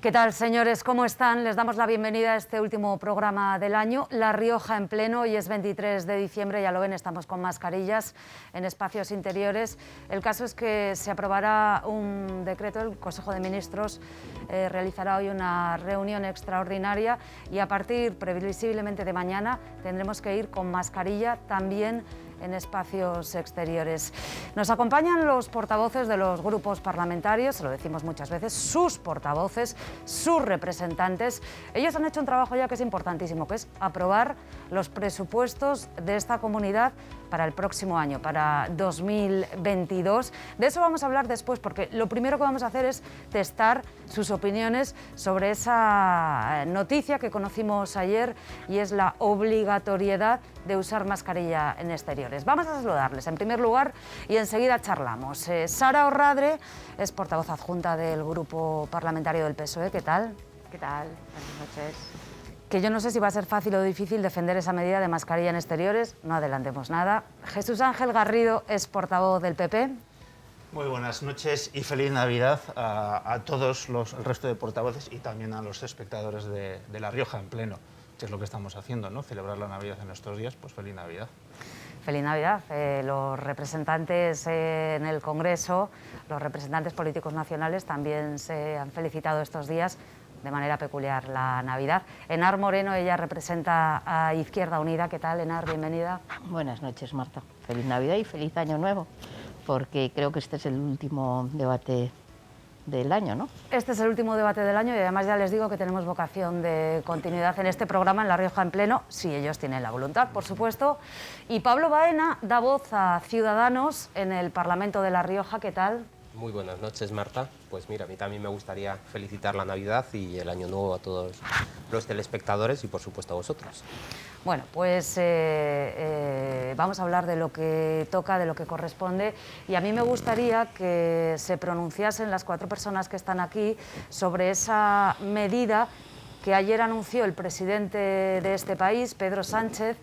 ¿Qué tal, señores? ¿Cómo están? Les damos la bienvenida a este último programa del año. La Rioja en pleno. Hoy es 23 de diciembre, ya lo ven, estamos con mascarillas en espacios interiores. El caso es que se aprobará un decreto, el Consejo de Ministros realizará hoy una reunión extraordinaria y a partir, previsiblemente de mañana, tendremos que ir con mascarilla también en espacios exteriores. Nos acompañan los portavoces de los grupos parlamentarios, se lo decimos muchas veces, sus portavoces, sus representantes. Ellos han hecho un trabajo ya que es importantísimo, que es aprobar los presupuestos de esta comunidad para el próximo año, para 2022. De eso vamos a hablar después, porque lo primero que vamos a hacer es testar sus opiniones sobre esa noticia que conocimos ayer y es la obligatoriedad de usar mascarilla en exteriores. Vamos a saludarles en primer lugar y enseguida charlamos. Sara Orradre es portavoz adjunta del Grupo Parlamentario del PSOE. ¿Qué tal? ¿Qué tal? Buenas noches. Que yo no sé si va a ser fácil o difícil defender esa medida de mascarilla en exteriores, no adelantemos nada. Jesús Ángel Garrido es portavoz del PP. Muy buenas noches y feliz Navidad a todos el resto de portavoces y también a los espectadores de La Rioja en pleno, que es lo que estamos haciendo, ¿no? Celebrar la Navidad en estos días, pues feliz Navidad. Feliz Navidad. Los representantes en el Congreso, los representantes políticos nacionales también se han felicitado estos días de manera peculiar la Navidad. Enar Moreno, ella representa a Izquierda Unida. ¿Qué tal, Enar? Bienvenida. Buenas noches, Marta. Feliz Navidad y feliz Año Nuevo, porque creo que este es el último debate del año, ¿no? Este es el último debate del año y además ya les digo que tenemos vocación de continuidad en este programa en La Rioja en pleno, si ellos tienen la voluntad, por supuesto. Y Pablo Baena da voz a Ciudadanos en el Parlamento de La Rioja. ¿Qué tal? Muy buenas noches, Marta. Pues mira, a mí también me gustaría felicitar la Navidad y el Año Nuevo a todos los telespectadores y por supuesto a vosotros. Bueno, pues vamos a hablar de lo que toca, de lo que corresponde, y a mí me gustaría que se pronunciasen las cuatro personas que están aquí sobre esa medida que ayer anunció el presidente de este país, Pedro Sánchez,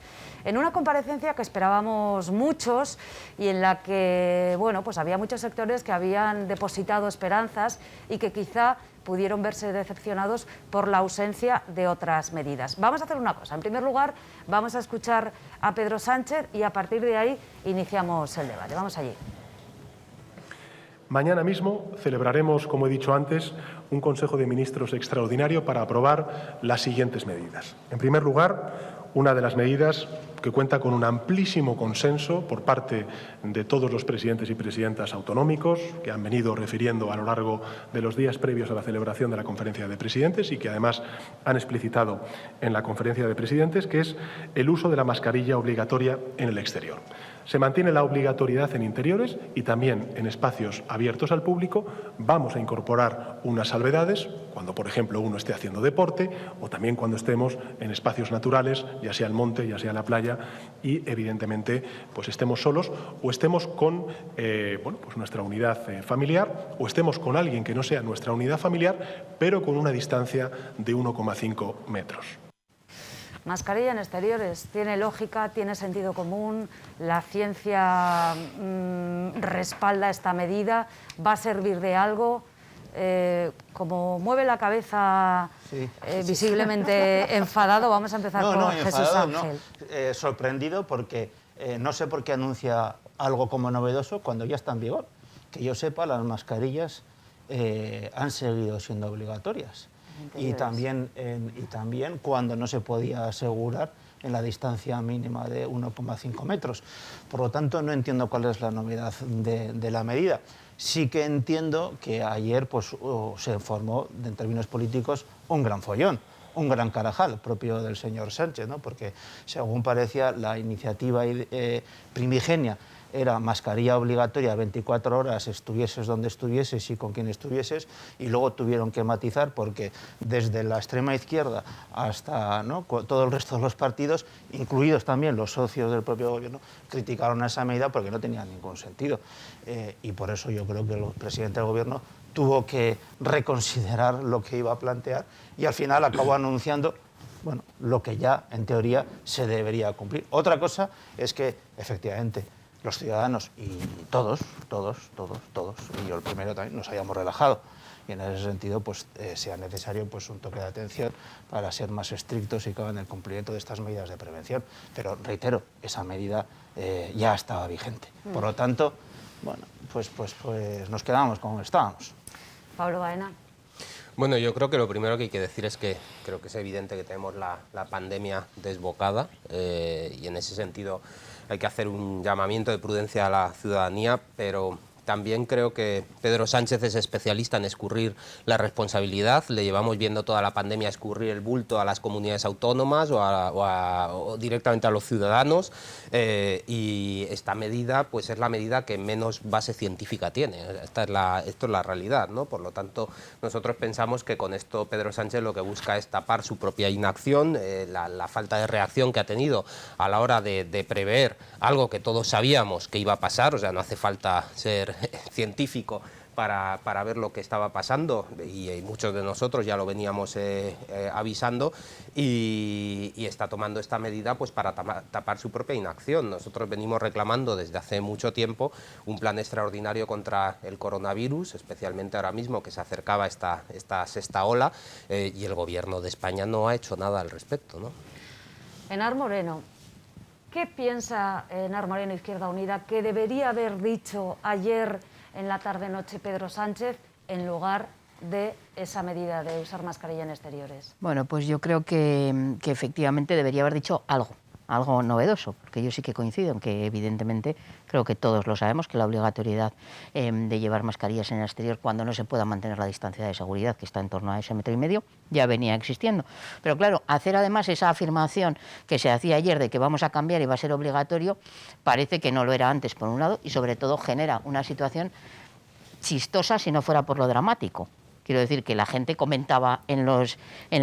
en una comparecencia que esperábamos muchos y en la que, bueno, pues había muchos sectores que habían depositado esperanzas y que quizá pudieron verse decepcionados por la ausencia de otras medidas. Vamos a hacer una cosa. En primer lugar, vamos a escuchar a Pedro Sánchez y a partir de ahí iniciamos el debate. Vamos allí. Mañana mismo celebraremos, como he dicho antes, un Consejo de Ministros extraordinario para aprobar las siguientes medidas. En primer lugar, una de las medidas que cuenta con un amplísimo consenso por parte de todos los presidentes y presidentas autonómicos que han venido refiriendo a lo largo de los días previos a la celebración de la Conferencia de Presidentes y que además han explicitado en la Conferencia de Presidentes, que es el uso de la mascarilla obligatoria en el exterior. Se mantiene la obligatoriedad en interiores y también en espacios abiertos al público. Vamos a incorporar unas salvedades cuando, por ejemplo, uno esté haciendo deporte o también cuando estemos en espacios naturales, ya sea el monte, ya sea la playa y, evidentemente, pues estemos solos o estemos con pues nuestra unidad familiar o estemos con alguien que no sea nuestra unidad familiar, pero con una distancia de 1,5 metros. Mascarilla en exteriores, tiene lógica, tiene sentido común, la ciencia respalda esta medida, va a servir de algo. Como mueve la cabeza visiblemente enfadado, vamos a empezar con Jesús Ángel. Sorprendido porque no sé por qué anuncia algo como novedoso cuando ya está en vigor. Que yo sepa, las mascarillas han seguido siendo obligatorias. Y también cuando no se podía asegurar en la distancia mínima de 1,5 metros. Por lo tanto, no entiendo cuál es la novedad de la medida. Sí que entiendo que ayer pues, se formó, en términos políticos, un gran follón, un gran carajal propio del señor Sánchez, ¿no? Porque, según parecía, la iniciativa primigenia era mascarilla obligatoria 24 horas, estuvieses donde estuvieses y con quien estuvieses, y luego tuvieron que matizar porque desde la extrema izquierda hasta todo el resto de los partidos, incluidos también los socios del propio gobierno, criticaron esa medida porque no tenía ningún sentido. Y por eso yo creo que el presidente del gobierno tuvo que reconsiderar lo que iba a plantear y al final acabó anunciando lo que ya en teoría se debería cumplir. Otra cosa es que efectivamente los ciudadanos y todos, y yo el primero también, nos hayamos relajado. y en ese sentido pues, sea necesario pues, un toque de atención para ser más estrictos y en el cumplimiento de estas medidas de prevención. Pero reitero, esa medida ya estaba vigente. Por lo tanto, bueno, pues nos quedamos como estábamos. Pablo Baena. Bueno, yo creo que lo primero que hay que decir es que creo que es evidente que tenemos la pandemia desbocada y en ese sentido hay que hacer un llamamiento de prudencia a la ciudadanía, pero también creo que Pedro Sánchez es especialista en escurrir la responsabilidad. Le llevamos viendo toda la pandemia escurrir el bulto a las comunidades autónomas o directamente a los ciudadanos y esta medida pues es la medida que menos base científica tiene. Esto es la realidad, ¿no? Por lo tanto, nosotros pensamos que con esto Pedro Sánchez lo que busca es tapar su propia inacción, la falta de reacción que ha tenido a la hora de prever algo que todos sabíamos que iba a pasar. O sea, no hace falta ser científico para ver lo que estaba pasando y muchos de nosotros ya lo veníamos avisando y está tomando esta medida pues para tapar su propia inacción. Nosotros venimos reclamando desde hace mucho tiempo un plan extraordinario contra el coronavirus, especialmente ahora mismo que se acercaba esta sexta ola y el Gobierno de España no ha hecho nada al respecto, ¿no? Enar Moreno, ¿qué piensa Enar Moreno, Izquierda Unida, que debería haber dicho ayer en la tarde-noche Pedro Sánchez en lugar de esa medida de usar mascarilla en exteriores? Bueno, pues yo creo que efectivamente debería haber dicho algo novedoso, porque yo sí que coincido en que evidentemente creo que todos lo sabemos, que la obligatoriedad de llevar mascarillas en el exterior cuando no se pueda mantener la distancia de seguridad, que está en torno a ese 1,5 metros, ya venía existiendo. Pero claro, hacer además esa afirmación que se hacía ayer de que vamos a cambiar y va a ser obligatorio, parece que no lo era antes por un lado y sobre todo genera una situación chistosa si no fuera por lo dramático. Quiero decir que la gente comentaba en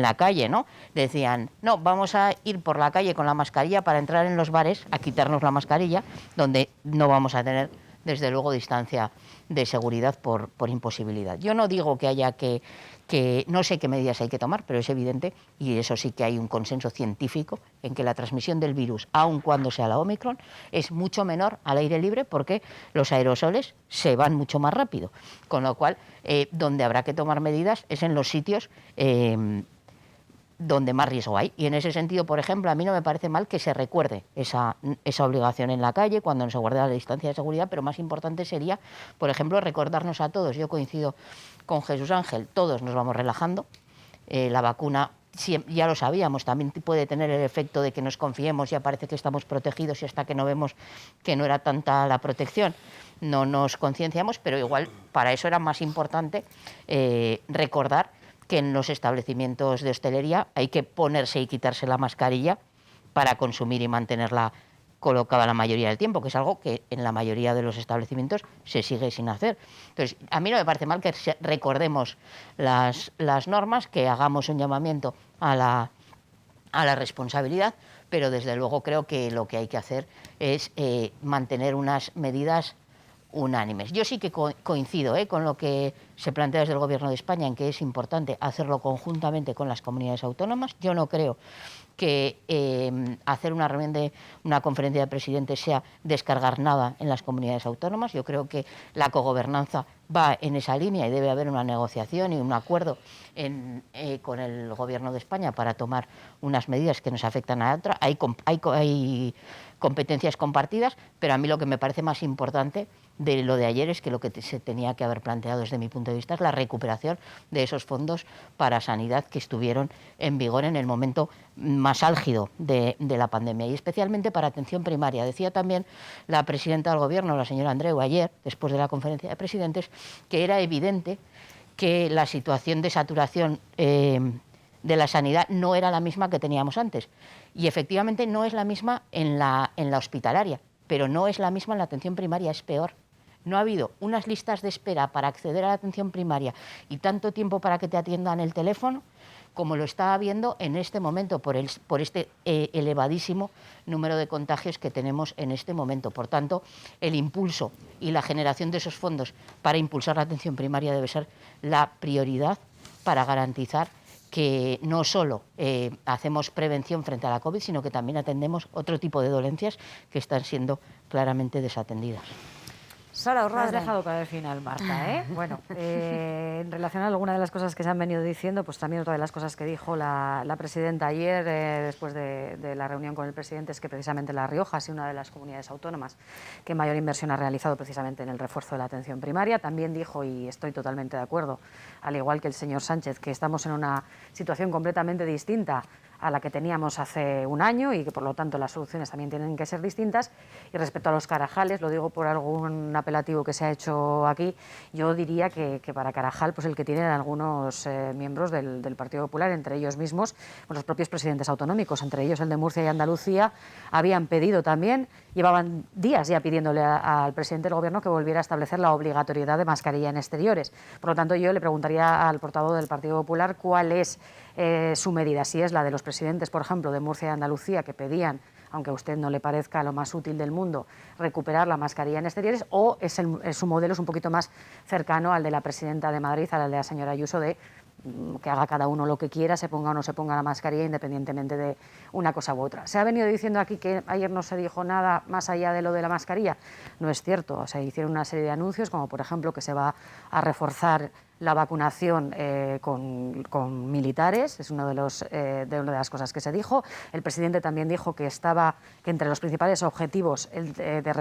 la calle, ¿no? Decían, no, vamos a ir por la calle con la mascarilla para entrar en los bares a quitarnos la mascarilla, donde no vamos a tener, desde luego, distancia de seguridad por imposibilidad. Yo no digo que haya que no sé qué medidas hay que tomar, pero es evidente, y eso sí que hay un consenso científico, en que la transmisión del virus, aun cuando sea la Omicron, es mucho menor al aire libre porque los aerosoles se van mucho más rápido. Con lo cual, donde habrá que tomar medidas es en los sitios donde más riesgo hay. Y en ese sentido, por ejemplo, a mí no me parece mal que se recuerde esa obligación en la calle cuando no se guarda la distancia de seguridad, pero más importante sería, por ejemplo, recordarnos a todos, yo coincido con Jesús Ángel, todos nos vamos relajando, la vacuna ya lo sabíamos, también puede tener el efecto de que nos confiemos, ya parece que estamos protegidos y hasta que no vemos que no era tanta la protección, no nos concienciamos, pero igual para eso era más importante recordar que en los establecimientos de hostelería hay que ponerse y quitarse la mascarilla para consumir y mantenerla colocada la mayoría del tiempo, que es algo que en la mayoría de los establecimientos se sigue sin hacer. Entonces, a mí no me parece mal que recordemos las normas, que hagamos un llamamiento a la responsabilidad, pero desde luego creo que lo que hay que hacer es mantener unas medidas unánimes. Yo sí que coincido con lo que se plantea desde el Gobierno de España, en que es importante hacerlo conjuntamente con las comunidades autónomas. Yo no creo que hacer una conferencia de presidentes sea descargar nada en las comunidades autónomas. Yo creo que la cogobernanza va en esa línea y debe haber una negociación y un acuerdo con el Gobierno de España para tomar unas medidas que nos afectan a otras. Hay competencias compartidas, pero a mí lo que me parece más importante de lo de ayer es que lo que se tenía que haber planteado desde mi punto de vista es la recuperación de esos fondos para sanidad que estuvieron en vigor en el momento más álgido de la pandemia y especialmente para atención primaria. Decía también la presidenta del Gobierno, la señora Andreu, ayer, después de la conferencia de presidentes, que era evidente que la situación de saturación de la sanidad no era la misma que teníamos antes. Y efectivamente no es la misma en la hospitalaria, pero no es la misma en la atención primaria, es peor. No ha habido unas listas de espera para acceder a la atención primaria y tanto tiempo para que te atiendan el teléfono como lo está habiendo en este momento por este elevadísimo número de contagios que tenemos en este momento. Por tanto, el impulso y la generación de esos fondos para impulsar la atención primaria debe ser la prioridad para garantizar que no solo hacemos prevención frente a la COVID, sino que también atendemos otro tipo de dolencias que están siendo claramente desatendidas. Sara Me has Orradre. dejado para el final, Marta, ¿eh? Bueno, en relación a alguna de las cosas que se han venido diciendo, pues también otra de las cosas que dijo la presidenta ayer, después de la reunión con el presidente, es que precisamente La Rioja ha sido una de las comunidades autónomas que mayor inversión ha realizado precisamente en el refuerzo de la atención primaria. También dijo, y estoy totalmente de acuerdo, al igual que el señor Sánchez, que estamos en una situación completamente distinta a la que teníamos hace un año y que por lo tanto las soluciones también tienen que ser distintas. Y respecto a los Carajales, lo digo por algún apelativo que se ha hecho aquí, yo diría que para Carajal, pues el que tienen algunos miembros del Partido Popular, entre ellos mismos, los propios presidentes autonómicos, entre ellos el de Murcia y Andalucía, habían pedido también, llevaban días ya pidiéndole al presidente del Gobierno que volviera a establecer la obligatoriedad de mascarilla en exteriores. Por lo tanto, yo le preguntaría al portavoz del Partido Popular cuál es su medida, si es la de los presidentes, por ejemplo, de Murcia y Andalucía, que pedían, aunque a usted no le parezca lo más útil del mundo, recuperar la mascarilla en exteriores, o su modelo es un poquito más cercano al de la presidenta de Madrid, al de la señora Ayuso, de que haga cada uno lo que quiera, se ponga o no se ponga la mascarilla, independientemente de una cosa u otra. Se ha venido diciendo aquí que ayer no se dijo nada más allá de lo de la mascarilla. No es cierto, se hicieron una serie de anuncios, como por ejemplo que se va a reforzar la vacunación con militares, es una de las cosas que se dijo. El presidente también dijo que entre los principales objetivos de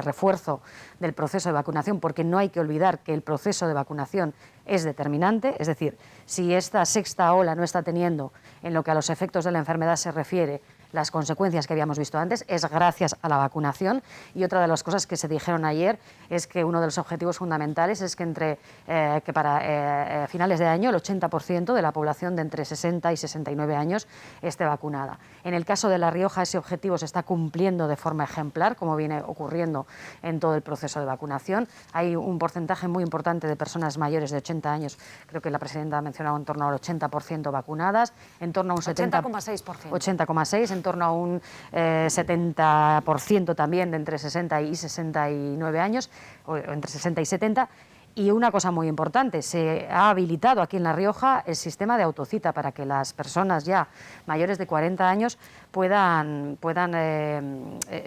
refuerzo del proceso de vacunación, porque no hay que olvidar que el proceso de vacunación es determinante, es decir, si esta sexta ola no está teniendo, en lo que a los efectos de la enfermedad se refiere, las consecuencias que habíamos visto antes, es gracias a la vacunación. Y otra de las cosas que se dijeron ayer es que uno de los objetivos fundamentales es que para finales de año el 80% de la población de entre 60 y 69 años esté vacunada. En el caso de La Rioja ese objetivo se está cumpliendo de forma ejemplar, como viene ocurriendo en todo el proceso de vacunación. Hay un porcentaje muy importante de personas mayores de 80 años, creo que la presidenta ha mencionado en torno al 80% vacunadas, en torno a un 80,6%. 80,6%, en torno a un 70% también de entre 60 y 69 años, o entre 60 y 70. Y una cosa muy importante, se ha habilitado aquí en La Rioja el sistema de autocita para que las personas ya mayores de 40 años puedan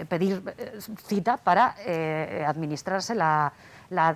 pedir cita para administrarse la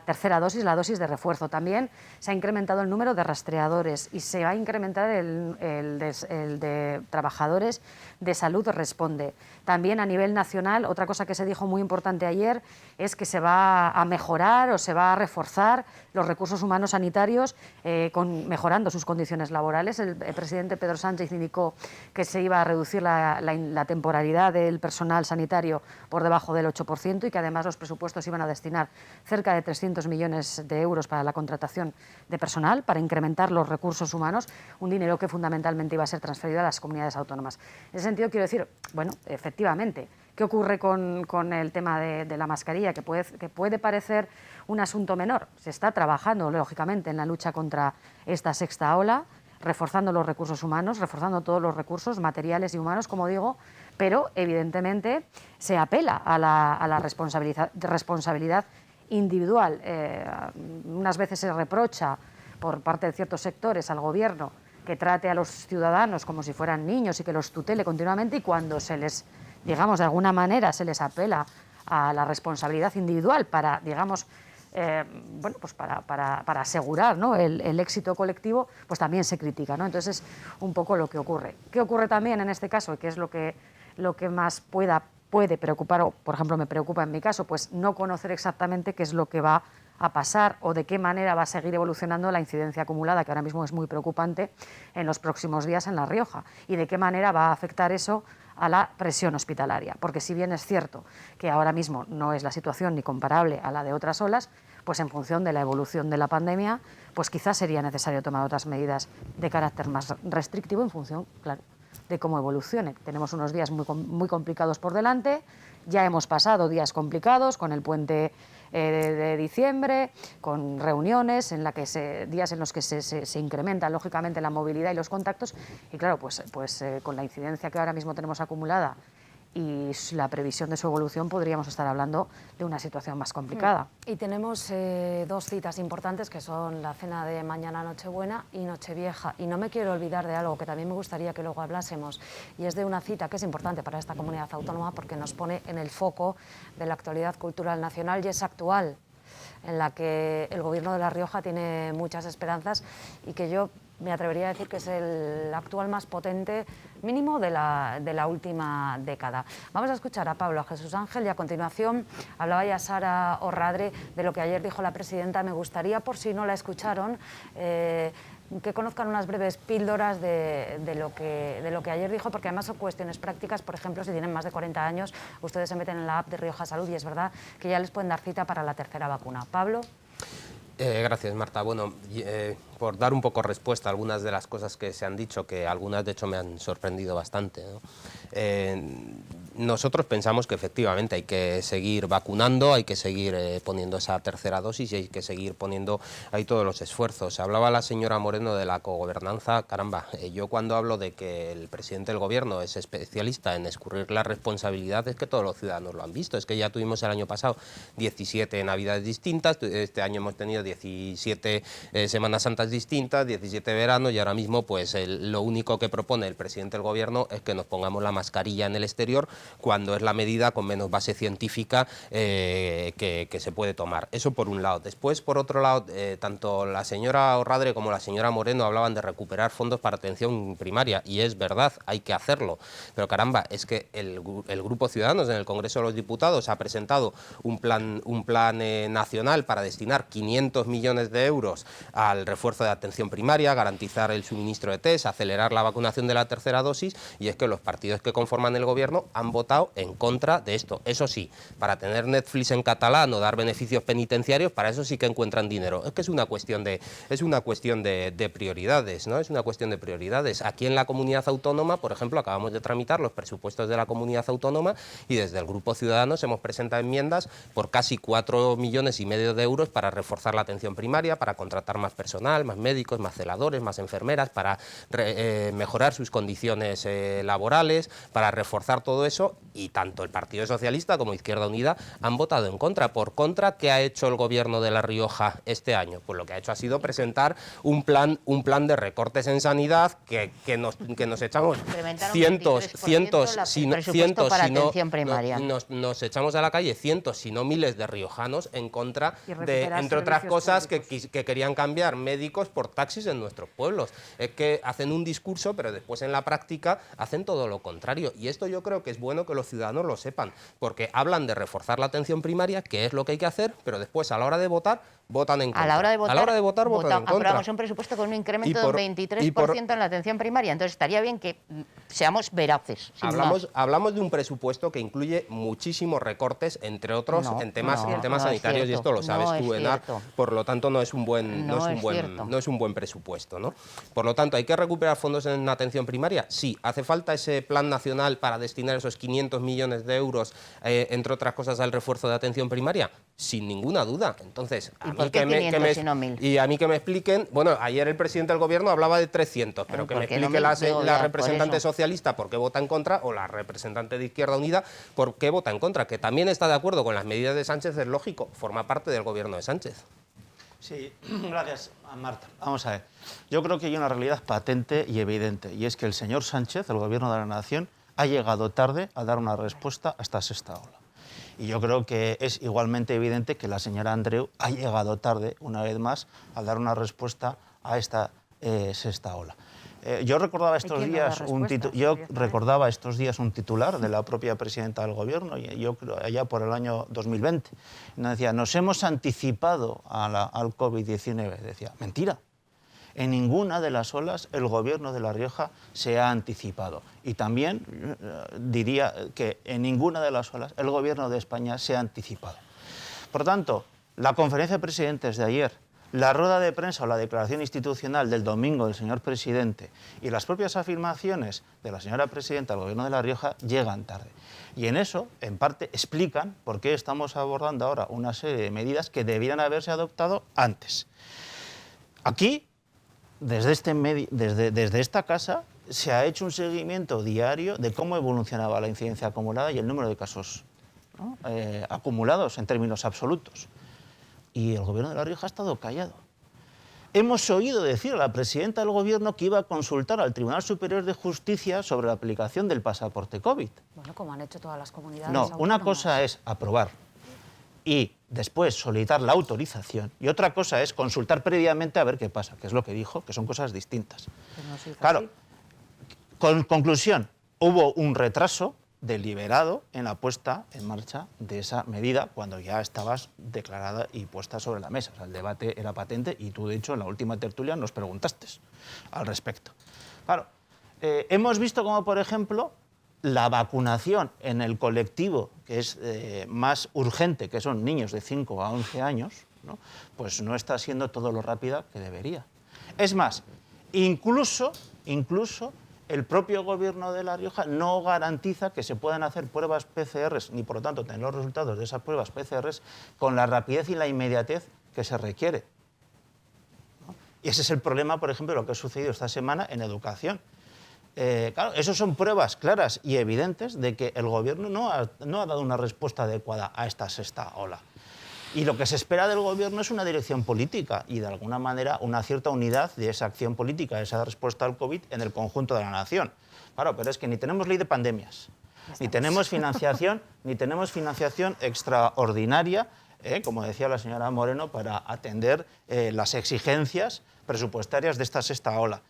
tercera dosis, la dosis de refuerzo. También se ha incrementado el número de rastreadores y se va a incrementar el de trabajadores de salud responde. También a nivel nacional, otra cosa que se dijo muy importante ayer es que se va a mejorar o se va a reforzar los recursos humanos sanitarios mejorando sus condiciones laborales. El presidente Pedro Sánchez indicó que se iba a reducir la temporalidad del personal sanitario por debajo del 8% y que además los presupuestos iban a destinar cerca de 300 millones de euros para la contratación de personal, para incrementar los recursos humanos, un dinero que fundamentalmente iba a ser transferido a las comunidades autónomas. En ese sentido quiero decir, bueno, efectivamente, ¿qué ocurre con el tema de la mascarilla? Que puede parecer un asunto menor. Se está trabajando, lógicamente, en la lucha contra esta sexta ola, reforzando los recursos humanos, reforzando todos los recursos materiales y humanos, como digo, pero evidentemente se apela a la responsabilidad individual. Unas veces se reprocha por parte de ciertos sectores al Gobierno que trate a los ciudadanos como si fueran niños y que los tutele continuamente, y cuando se les, digamos, de alguna manera se les apela a la responsabilidad individual para, digamos, pues para asegurar, ¿no?, el éxito colectivo, pues también se critica, ¿no? Entonces es un poco lo que ocurre. ¿Qué ocurre también en este caso? Y que es lo que más puede preocupar, o por ejemplo me preocupa en mi caso, pues no conocer exactamente qué es lo que va a pasar o de qué manera va a seguir evolucionando la incidencia acumulada, que ahora mismo es muy preocupante, en los próximos días en La Rioja, y de qué manera va a afectar eso a la presión hospitalaria. Porque si bien es cierto que ahora mismo no es la situación ni comparable a la de otras olas, pues en función de la evolución de la pandemia, pues quizás sería necesario tomar otras medidas de carácter más restrictivo en función, claro, de cómo evolucione. Tenemos unos días muy complicados por delante, ya hemos pasado días complicados con el puente de diciembre, con reuniones días en los que se incrementa lógicamente la movilidad y los contactos, y claro, pues con la incidencia que ahora mismo tenemos acumulada y la previsión de su evolución, podríamos estar hablando de una situación más complicada. Y tenemos dos citas importantes, que son la cena de mañana, Nochebuena, y Nochevieja. Y no me quiero olvidar de algo que también me gustaría que luego hablásemos, y es de una cita que es importante para esta comunidad autónoma porque nos pone en el foco de la actualidad cultural nacional y es actual. en la que el Gobierno de La Rioja tiene muchas esperanzas y que yo me atrevería a decir que es el actual más potente, mínimo de la última década. Vamos a escuchar a Pablo, a Jesús Ángel, y a continuación hablaba ya Sara Orradre de lo que ayer dijo la presidenta. Me gustaría, por si no la escucharon, que conozcan unas breves píldoras de lo que ayer dijo, porque además son cuestiones prácticas. Por ejemplo, si tienen más de 40 años, ustedes se meten en la app de Rioja Salud y es verdad que ya les pueden dar cita para la tercera vacuna. Pablo. Gracias, Marta. Bueno, por dar un poco respuesta a algunas de las cosas que se han dicho, que algunas de hecho me han sorprendido bastante, ¿no? Nosotros pensamos que efectivamente hay que seguir vacunando, hay que seguir poniendo esa tercera dosis y hay que seguir poniendo ahí todos los esfuerzos. Hablaba la señora Moreno de la cogobernanza. Caramba, yo cuando hablo de que el presidente del gobierno es especialista en escurrir la responsabilidad, es que todos los ciudadanos lo han visto. Es que ya tuvimos el año pasado 17 navidades distintas, este año hemos tenido 17 Semanas Santas distintas, 17 veranos, y ahora mismo pues lo único que propone el presidente del gobierno es que nos pongamos la mascarilla en el exterior, cuando es la medida con menos base científica que se puede tomar. Eso por un lado. Después, por otro lado, tanto la señora Orradre como la señora Moreno hablaban de recuperar fondos para atención primaria, y es verdad, hay que hacerlo. Pero caramba, es que el Grupo Ciudadanos en el Congreso de los Diputados ha presentado un plan nacional para destinar 500 millones de euros al refuerzo de atención primaria, garantizar el suministro de test, acelerar la vacunación de la tercera dosis, y es que los partidos que conforman el gobierno han votado en contra de esto. Eso sí, para tener Netflix en catalán o dar beneficios penitenciarios, para eso sí que encuentran dinero. Es que es una cuestión de prioridades, ¿no? Es una cuestión de prioridades. Aquí en la comunidad autónoma, por ejemplo, acabamos de tramitar los presupuestos de la comunidad autónoma y desde el Grupo Ciudadanos hemos presentado enmiendas por casi 4,5 millones de euros para reforzar la atención primaria, para contratar más personal, más médicos, más celadores, más enfermeras, para mejorar sus condiciones laborales, para reforzar todo eso, y tanto el Partido Socialista como Izquierda Unida han votado en contra. ¿Por contra qué ha hecho el gobierno de La Rioja este año? Pues lo que ha hecho ha sido presentar un plan de recortes en sanidad que nos echamos cientos, nos echamos a la calle cientos, si no miles de riojanos en contra de, entre otras cosas, que querían cambiar médicos por taxis en nuestros pueblos. Es que hacen un discurso, pero después en la práctica hacen todo lo contrario. Y esto yo creo que es bueno que los ciudadanos lo sepan, porque hablan de reforzar la atención primaria, que es lo que hay que hacer, pero después a la hora de votar, votan en contra. A la hora de votar votan en contra. Aprobamos un presupuesto con un incremento del 23% en la atención primaria. Entonces estaría bien que seamos veraces. Hablamos de un presupuesto que incluye muchísimos recortes, entre otros, en temas sanitarios, y esto lo sabes tú, Enar. Por lo tanto, no es un buen presupuesto, ¿no? Por lo tanto, ¿hay que recuperar fondos en atención primaria? Sí. ¿Hace falta ese plan nacional para destinar esos 500 millones de euros, entre otras cosas, al refuerzo de atención primaria? Sin ninguna duda. Entonces, a mí que me expliquen, bueno, ayer el presidente del gobierno hablaba de 300, pero que me explique la representante socialista por qué vota en contra, o la representante de Izquierda Unida por qué vota en contra, que también está de acuerdo con las medidas de Sánchez, es lógico, forma parte del gobierno de Sánchez. Sí, gracias, Marta. Vamos a ver. Yo creo que hay una realidad patente y evidente, y es que el señor Sánchez, el gobierno de la nación, ha llegado tarde a dar una respuesta a esta sexta ola. Y yo creo que es igualmente evidente que la señora Andreu ha llegado tarde, una vez más, a dar una respuesta a esta sexta ola. Yo recordaba estos días un titular de la propia presidenta del gobierno, y yo creo allá por el año 2020, nos decía: nos hemos anticipado al COVID-19. Decía, mentira. En ninguna de las olas el gobierno de La Rioja se ha anticipado. Y también diría que en ninguna de las olas el gobierno de España se ha anticipado. Por tanto, la conferencia de presidentes de ayer, la rueda de prensa o la declaración institucional del domingo del señor presidente y las propias afirmaciones de la señora presidenta del gobierno de La Rioja llegan tarde. Y en eso, en parte, explican por qué estamos abordando ahora una serie de medidas que debían haberse adoptado antes. Aquí, desde esta casa, se ha hecho un seguimiento diario de cómo evolucionaba la incidencia acumulada y el número de casos, ¿no?, acumulados en términos absolutos. Y el gobierno de La Rioja ha estado callado. Hemos oído decir a la presidenta del gobierno que iba a consultar al Tribunal Superior de Justicia sobre la aplicación del pasaporte COVID. Bueno, como han hecho todas las comunidades No, autónomas. una cosa es aprobar y después solicitar la autorización, y otra cosa es consultar previamente a ver qué pasa, que es lo que dijo, que son cosas distintas. Claro, conclusión, hubo un retraso deliberado en la puesta en marcha de esa medida cuando ya estabas declarada y puesta sobre la mesa. O sea, el debate era patente y tú, de hecho, en la última tertulia nos preguntaste al respecto. Claro, hemos visto como, por ejemplo, la vacunación en el colectivo que es más urgente, que son niños de 5 a 11 años, ¿no? Pues no está siendo todo lo rápida que debería. Es más, incluso el propio Gobierno de La Rioja no garantiza que se puedan hacer pruebas PCR, ni por lo tanto tener los resultados de esas pruebas PCR con la rapidez y la inmediatez que se requiere, ¿no? Y ese es el problema, por ejemplo, de lo que ha sucedido esta semana en educación. Claro, eso son pruebas claras y evidentes de que el Gobierno no ha dado una respuesta adecuada a esta sexta ola. Y lo que se espera del Gobierno es una dirección política y, de alguna manera, una cierta unidad de esa acción política, de esa respuesta al COVID en el conjunto de la nación. Claro, pero es que ni tenemos ley de pandemias, ni tenemos financiación extraordinaria, como decía la señora Moreno, para atender las exigencias presupuestarias de esta sexta ola.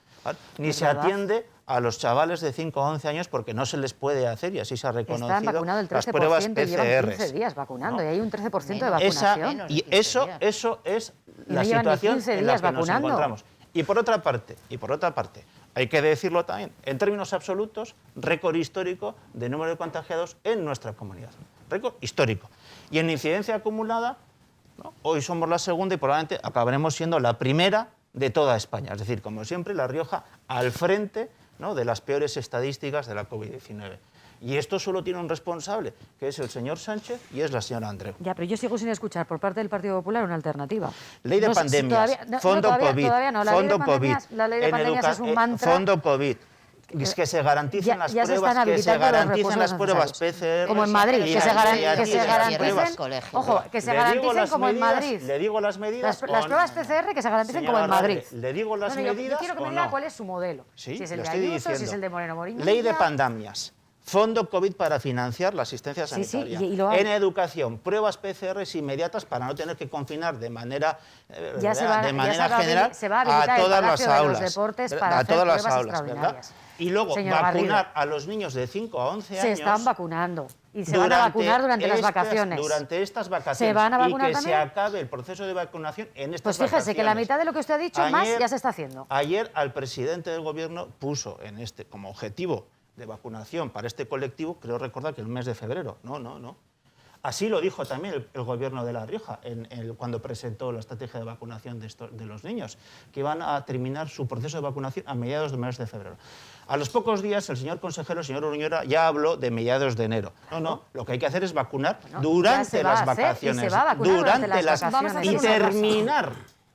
Ni se atiende a los chavales de 5 a 11 años porque no se les puede hacer, y así se ha reconocido, están vacunado el 13%, las pruebas PCR. Llevan 15 días vacunando, ¿no? Y hay un 13% de vacunación. Eso es la situación en la que nos encontramos. Y por otra parte, hay que decirlo también, en términos absolutos, récord histórico de número de contagiados en nuestra comunidad. Récord histórico. Y en incidencia acumulada, ¿no? Hoy somos la segunda y probablemente acabaremos siendo la primera de toda España. Es decir, como siempre, La Rioja al frente, ¿no?, de las peores estadísticas de la COVID-19. Y esto solo tiene un responsable, que es el señor Sánchez y es la señora Andreu. Ya, pero yo sigo sin escuchar por parte del Partido Popular una alternativa. Ley de pandemias, fondo COVID, fondo COVID, la ley de pandemias es un mantra. Fondo COVID. Es que se garanticen las pruebas, que se garanticen las pruebas PCR. Como en Madrid, que se garanticen, ojo, que se garanticen como en Madrid. Le digo las medidas. Las pruebas PCR que se garanticen como en Madrid. Le digo las medidas. Yo quiero que me diga cuál es su modelo. Sí, si es el de Ayuso, si es el de Moreno Morín. Ley de pandemias. Fondo COVID para financiar la asistencia sanitaria. En educación, pruebas PCR inmediatas para no tener que confinar de manera general a todas las aulas. A todas las aulas, ¿verdad? Y luego vacunar a los niños de 5 a 11 años. Se están vacunando. Y se van a vacunar durante las vacaciones. Durante estas vacaciones. ¿Se van a vacunar y que también? Se acabe el proceso de vacunación en estas vacaciones. Pues fíjese que la mitad de lo que usted ha dicho más ya se está haciendo. Ayer al presidente del Gobierno puso como objetivo de vacunación para este colectivo, creo recordar que el mes de febrero. No. Así lo dijo también el Gobierno de La Rioja cuando presentó la estrategia de vacunación de los niños, que iban a terminar su proceso de vacunación a mediados del mes de febrero. A los pocos días, el señor consejero, el señor Uruñuela, ya habló de mediados de enero. No, lo que hay que hacer es vacunar durante las vacaciones. Y se va a vacunar durante las vacaciones. Y terminar.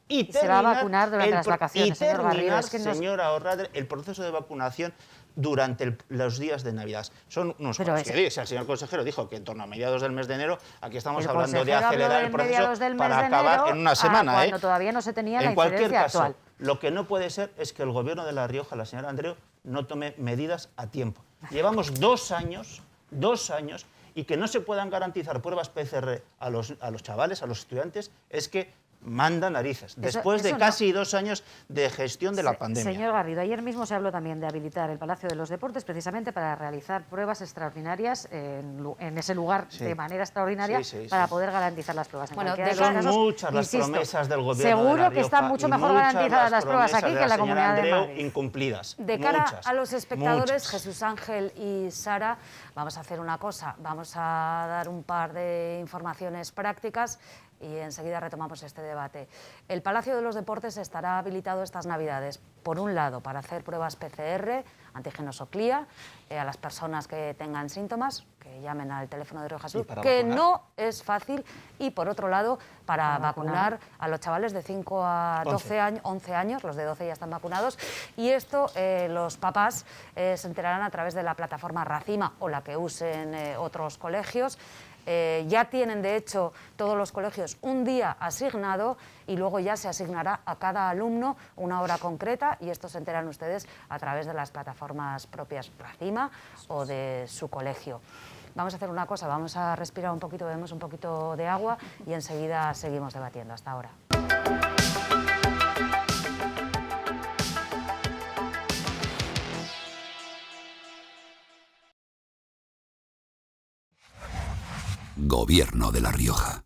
Se va a vacunar durante las vacaciones, señor Garrido. Señora Orrader, el proceso de vacunación durante los días de Navidad. Son unos cosas que dice. El señor consejero dijo que en torno a mediados del mes de enero, aquí estamos hablando de acelerar el proceso para acabar en una semana. Cuando todavía no se tenía la incidencia actual. En cualquier caso, lo que no puede ser es que el Gobierno de La Rioja, la señora Andreu, no tome medidas a tiempo. Llevamos 2 años, y que no se puedan garantizar pruebas PCR a los chavales, a los estudiantes, es que manda narices, después de casi 2 años de gestión de la pandemia. Señor Garrido, ayer mismo se habló también de habilitar el Palacio de los Deportes precisamente para realizar pruebas extraordinarias en ese lugar de manera extraordinaria para poder garantizar las pruebas. Bueno, son muchas las promesas del Gobierno seguro de La Rioja que están mucho mejor garantizadas las pruebas aquí que en la Comunidad de Madrid. Incumplidas. De cara a los espectadores, Jesús Ángel y Sara, vamos a hacer una cosa, vamos a dar un par de informaciones prácticas y enseguida retomamos este debate. El Palacio de los Deportes estará habilitado estas Navidades, por un lado, para hacer pruebas PCR, antígenos o CLIA, a las personas que tengan síntomas, que llamen al teléfono de Rioja Sur, que no es fácil, y por otro lado, para vacunar a los chavales de 5 a 11 años, los de 12 ya están vacunados, y esto los papás se enterarán a través de la plataforma Racima o la que usen otros colegios. Ya tienen, de hecho, todos los colegios un día asignado y luego ya se asignará a cada alumno una hora concreta, y esto se enteran ustedes a través de las plataformas propias Racima o de su colegio. Vamos a hacer una cosa, vamos a respirar un poquito, bebemos un poquito de agua y enseguida seguimos debatiendo. Hasta ahora. Gobierno de La Rioja.